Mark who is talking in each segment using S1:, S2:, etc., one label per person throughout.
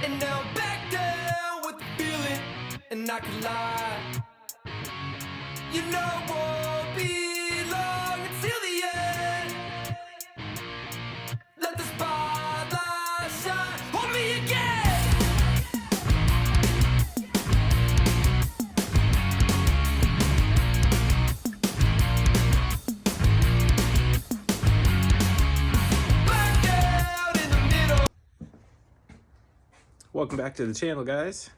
S1: And now I'm back down with the feeling, and I can lie. You know it won't be long until the end. Let the spotlight shine on me again. Back out in the middle.
S2: Welcome back to the channel, guys.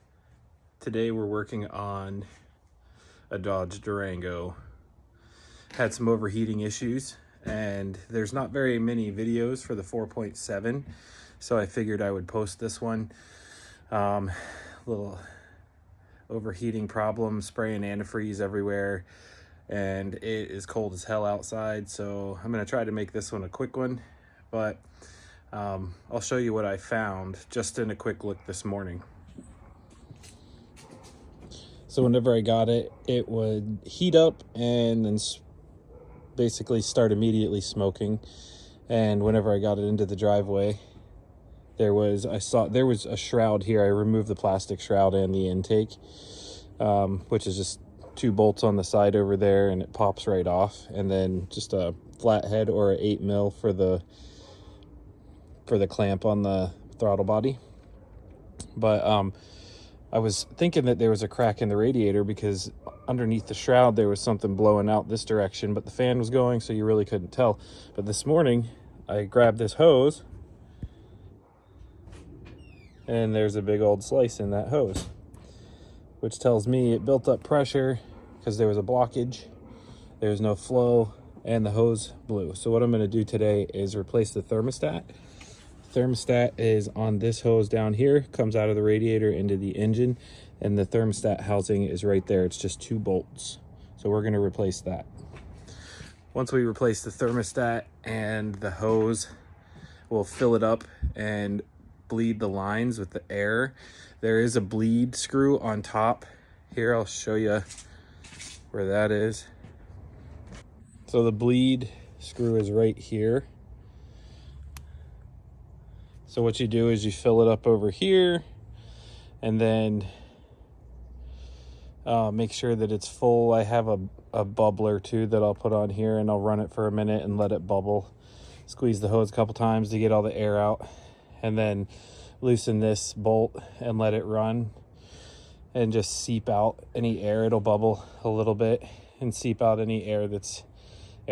S2: Today we're working on a Dodge Durango. Had some overheating issues, and there's not very many videos for the 4.7, so I figured I would post this one. Little overheating problem, spraying antifreeze everywhere, and it is cold as hell outside, so I'm gonna try to make this one a quick one, but I'll show you what I found just in a quick look this morning. So whenever I got it, it would heat up and then basically start immediately smoking. And whenever I got it into the driveway, I saw there was a shroud here. I removed the plastic shroud and the intake, which is just 2 bolts on the side over there, and it pops right off. And then just a flathead or an 8mm for the clamp on the throttle body. But I was thinking that there was a crack in the radiator because underneath the shroud there was something blowing out this direction, but the fan was going, so you really couldn't tell. But this morning I grabbed this hose, and there's a big old slice in that hose, which tells me it built up pressure because there was a blockage, there's no flow, and the hose blew. So what I'm going to do today is replace the thermostat. Thermostat is on this hose down here, comes out of the radiator into the engine, and the thermostat housing is right there. It's just 2 bolts. So we're going to replace that. Once we replace the thermostat and the hose, we'll fill it up and bleed the lines with the air. There is a bleed screw on top here. I'll show you where that is. So the bleed screw is right here. So what you do is you fill it up over here, and then make sure that it's full. I have a bubbler too that I'll put on here, and I'll run it for a minute and let it bubble. Squeeze the hose a couple times to get all the air out, and then loosen this bolt and let it run and just seep out any air. It'll bubble a little bit and seep out any air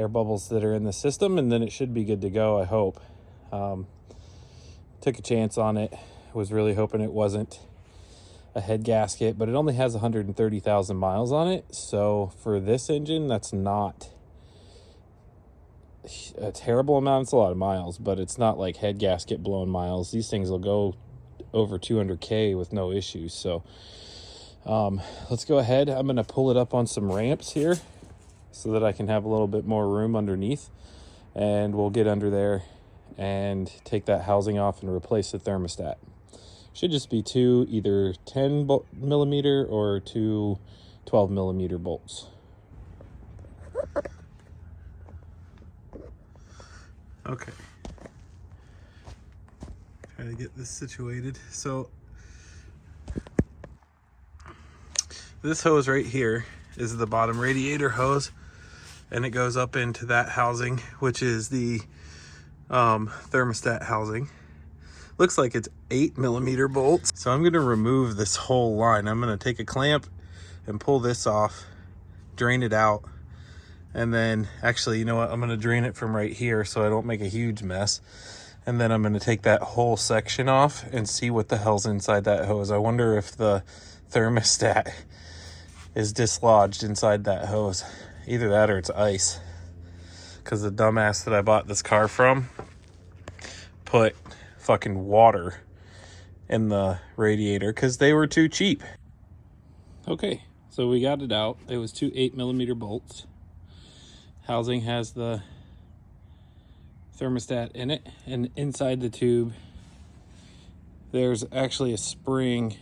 S2: bubbles that are in the system, and then it should be good to go, I hope. Took a chance on it. Was really hoping it wasn't a head gasket, but it only has 130,000 miles on it. So for this engine, that's not a terrible amount. It's a lot of miles, but it's not like head gasket blown miles. These things will go over 200K with no issues. So let's go ahead. I'm going to pull it up on some ramps here so that I can have a little bit more room underneath, and we'll get under there and take that housing off and replace the thermostat. Should just be 2 either 10mm or 2 12mm bolts. Okay, try to get this situated. So this hose right here is the bottom radiator hose, and it goes up into that housing, which is the thermostat housing. Looks like it's 8mm bolts. So I'm going to remove this whole line. I'm going to take a clamp and pull this off, drain it out, and then actually, you know what, I'm going to drain it from right here so I don't make a huge mess. And then I'm going to take that whole section off and see what the hell's inside that hose. I wonder if the thermostat is dislodged inside that hose. Either that or it's ice, because the dumbass that I bought this car from put fucking water in the radiator because they were too cheap. Okay, so we got it out. It was 2 8mm bolts. Housing has the thermostat in it, and inside the tube there's actually a spring.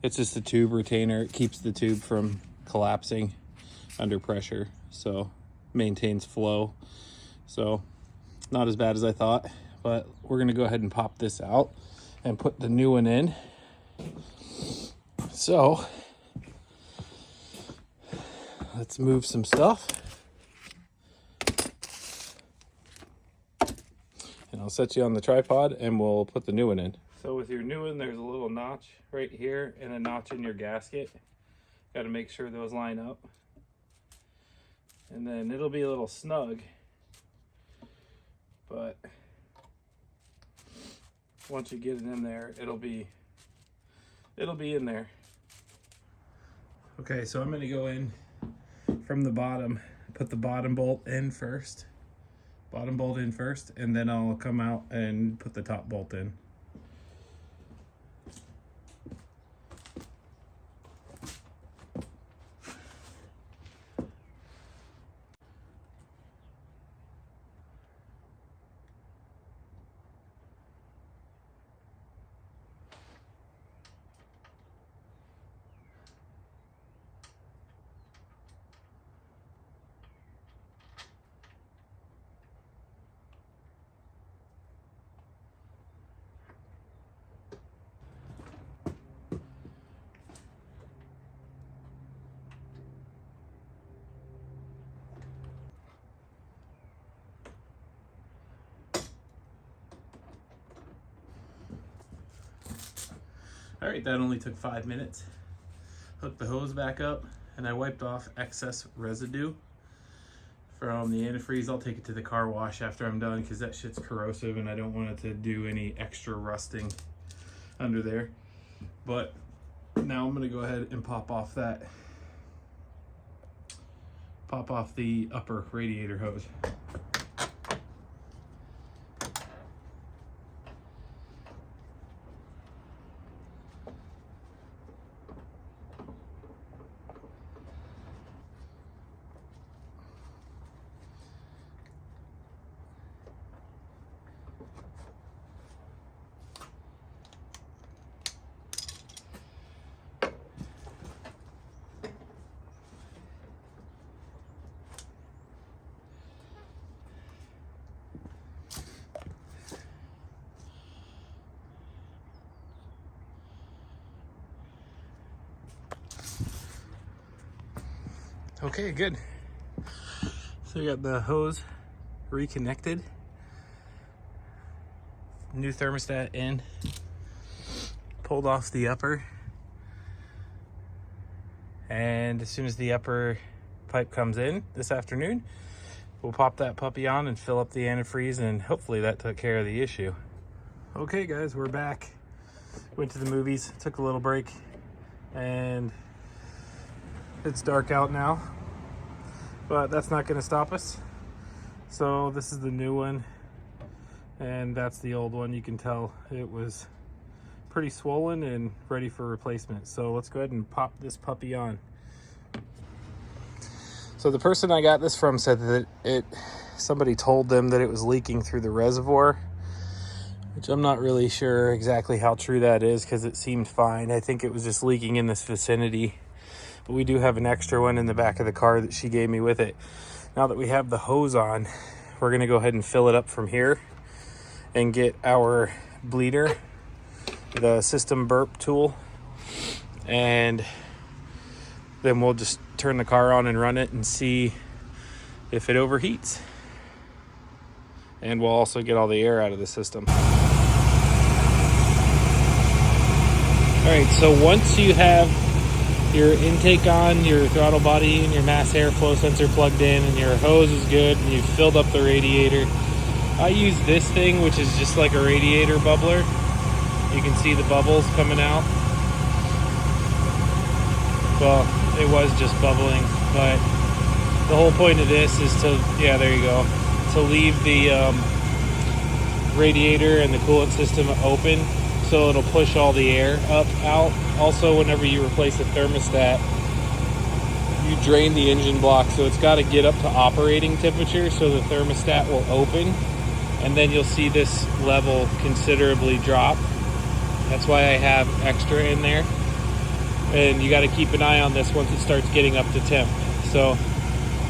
S2: It's just a tube retainer. It keeps the tube from collapsing under pressure, so maintains flow. So not as bad as I thought, but we're gonna go ahead and pop this out and put the new one in. So let's move some stuff. And I'll set you on the tripod and we'll put the new one in. So with your new one, there's a little notch right here and a notch in your gasket. Got to make sure those line up. And then it'll be a little snug, but once you get it in there, it'll be in there. Okay, so I'm going to go in from the bottom, put the bottom bolt in first, and then I'll come out and put the top bolt in. All right, that only took 5 minutes. Hooked the hose back up and I wiped off excess residue from the antifreeze. I'll take it to the car wash after I'm done because that shit's corrosive and I don't want it to do any extra rusting under there. But now I'm gonna go ahead and pop off the upper radiator hose. Okay, good. So we got the hose reconnected. New thermostat in. Pulled off the upper. And as soon as the upper pipe comes in this afternoon, we'll pop that puppy on and fill up the antifreeze, and hopefully that took care of the issue. Okay guys, we're back. Went to the movies, took a little break, and it's dark out now, but that's not going to stop us. So this is the new one, and that's the old one. You can tell it was pretty swollen and ready for replacement. So let's go ahead and pop this puppy on. So the person I got this from said that somebody told them that it was leaking through the reservoir, which I'm not really sure exactly how true that is because it seemed fine. I think it was just leaking in this vicinity. But we do have an extra one in the back of the car that she gave me with it. Now that we have the hose on, we're going to go ahead and fill it up from here and get our bleeder, the system burp tool, and then we'll just turn the car on and run it and see if it overheats. And we'll also get all the air out of the system. All right, so once you have your intake on, your throttle body and your mass airflow sensor plugged in, and your hose is good, and you've filled up the radiator, I use this thing, which is just like a radiator bubbler. You can see the bubbles coming out. Well, it was just bubbling, but the whole point of this is to, yeah, there you go, to leave the radiator and the coolant system open, so it'll push all the air out. Also, whenever you replace a thermostat, you drain the engine block, so it's got to get up to operating temperature so the thermostat will open, and then you'll see this level considerably drop. That's why I have extra in there, and you got to keep an eye on this once it starts getting up to temp. So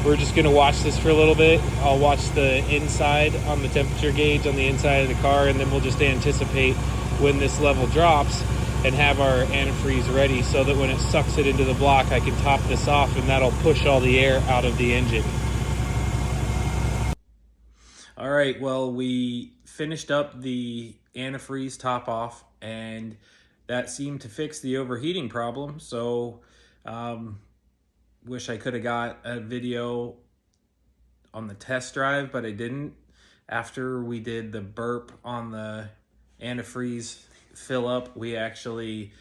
S2: we're just going to watch this for a little bit. I'll watch the inside on the temperature gauge on the inside of the car, and then we'll just anticipate when this level drops and have our antifreeze ready so that when it sucks it into the block, I can top this off and that'll push all the air out of the engine. All right, well, we finished up the antifreeze top off and that seemed to fix the overheating problem. So wish I could have got a video on the test drive, but I didn't. After we did the burp on the antifreeze fill up, we actually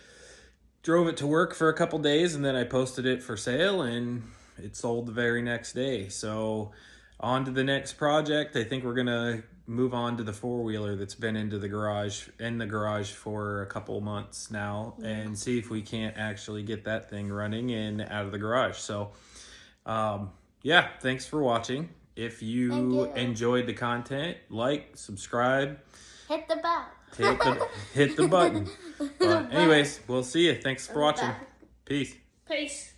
S2: drove it to work for a couple days and then I posted it for sale and it sold the very next day. So on to the next project. I think we're gonna move on to the four-wheeler that's been in the garage for a couple months now, and see if we can't actually get that thing running and out of the garage. So yeah, thanks for watching. If you enjoyed the content, like, subscribe,
S3: hit the bell.
S2: hit the button. But anyways, we'll see you. Thanks for watching. Peace.
S3: Peace.